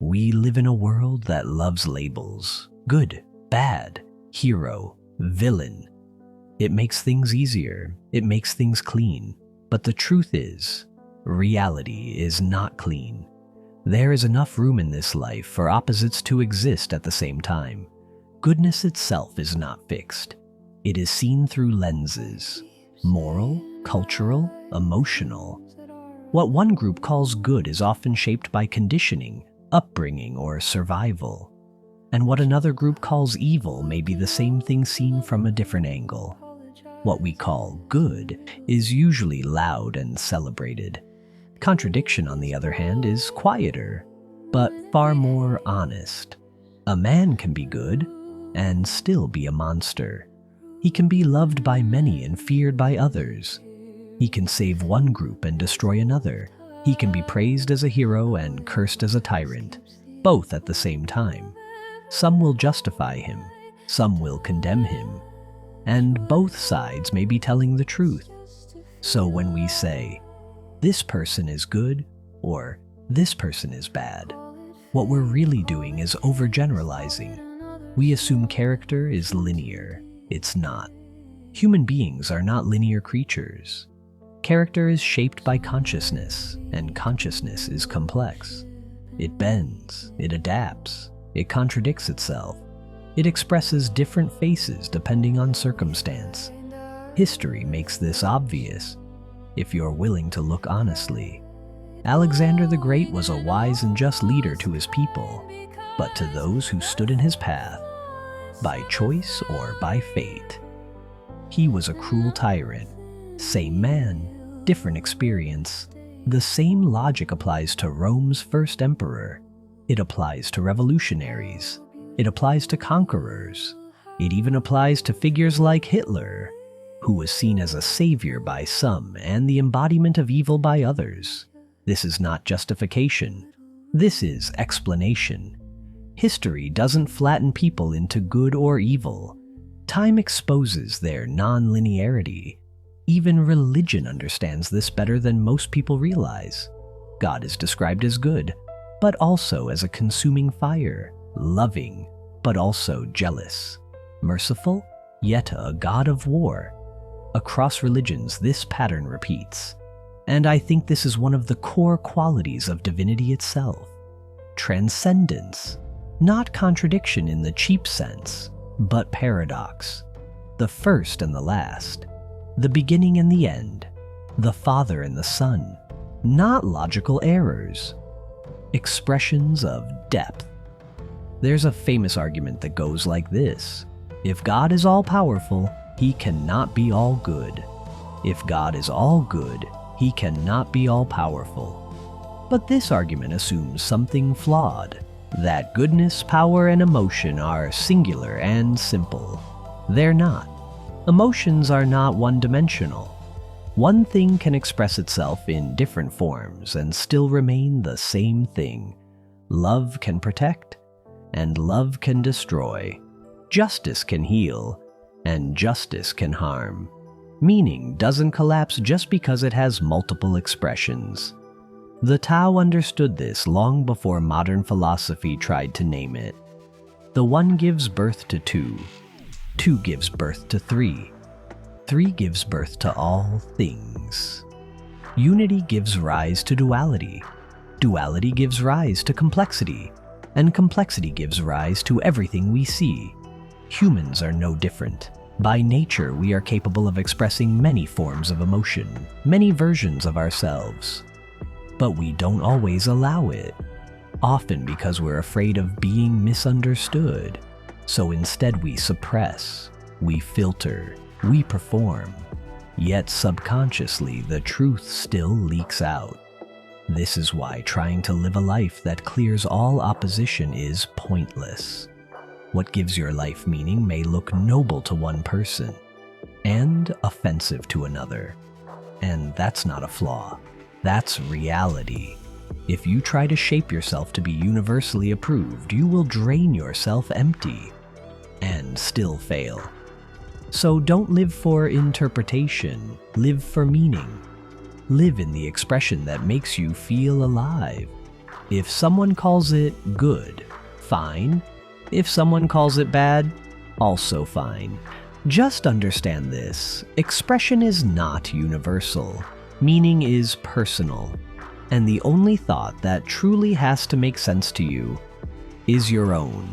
We live in a world that loves labels: good, bad, hero, villain. It makes things easier, it makes things clean. But the truth is, reality is not clean. There is enough room in this life for opposites to exist at the same time. Goodness itself is not fixed. It is seen through lenses: moral, cultural, emotional. What one group calls good is often shaped by conditioning, upbringing, or survival. And what another group calls evil may be the same thing seen from a different angle. What we call good is usually loud and celebrated. Contradiction, on the other hand, is quieter, but far more honest. A man can be good and still be a monster. He can be loved by many and feared by others. He can save one group and destroy another. He can be praised as a hero and cursed as a tyrant, both at the same time. Some will justify him, some will condemn him, and both sides may be telling the truth. So when we say, this person is good, or this person is bad, what we're really doing is overgeneralizing. We assume character is linear. It's not. Human beings are not linear creatures. Character is shaped by consciousness, and consciousness is complex. It bends, it adapts, it contradicts itself. It expresses different faces depending on circumstance. History makes this obvious, if you're willing to look honestly. Alexander the Great was a wise and just leader to his people, but to those who stood in his path, by choice or by fate, he was a cruel tyrant. Same man, different experience. The same logic applies to Rome's first emperor. It applies to revolutionaries. It applies to conquerors. It even applies to figures like Hitler, who was seen as a savior by some and the embodiment of evil by others. This is not justification. This is explanation. History doesn't flatten people into good or evil. Time exposes their non-linearity. Even religion understands this better than most people realize. God is described as good, but also as a consuming fire, loving, but also jealous, merciful, yet a god of war. Across religions, this pattern repeats. And I think this is one of the core qualities of divinity itself. Transcendence, not contradiction in the cheap sense, but paradox. The first and the last, the beginning and the end, the Father and the Son, not logical errors, expressions of depth. There's a famous argument that goes like this: if God is all-powerful, he cannot be all good. If God is all good, he cannot be all-powerful. But this argument assumes something flawed, that goodness, power, and emotion are singular and simple. They're not. Emotions are not one-dimensional. One thing can express itself in different forms and still remain the same thing. Love can protect, and love can destroy. Justice can heal, and justice can harm. Meaning doesn't collapse just because it has multiple expressions. The Tao understood this long before modern philosophy tried to name it. The one gives birth to two. Two gives birth to three. Three gives birth to all things. Unity gives rise to duality. Duality gives rise to complexity. And complexity gives rise to everything we see. Humans are no different. By nature, we are capable of expressing many forms of emotion, many versions of ourselves. But we don't always allow it, often because we're afraid of being misunderstood. So instead we suppress, we filter, we perform. Yet subconsciously, the truth still leaks out. This is why trying to live a life that clears all opposition is pointless. What gives your life meaning may look noble to one person and offensive to another. And that's not a flaw. That's reality. If you try to shape yourself to be universally approved, you will drain yourself empty and still fail. So don't live for interpretation, live for meaning. Live in the expression that makes you feel alive. If someone calls it good, fine. If someone calls it bad, also fine. Just understand this: expression is not universal. Meaning is personal. And the only thought that truly has to make sense to you is your own.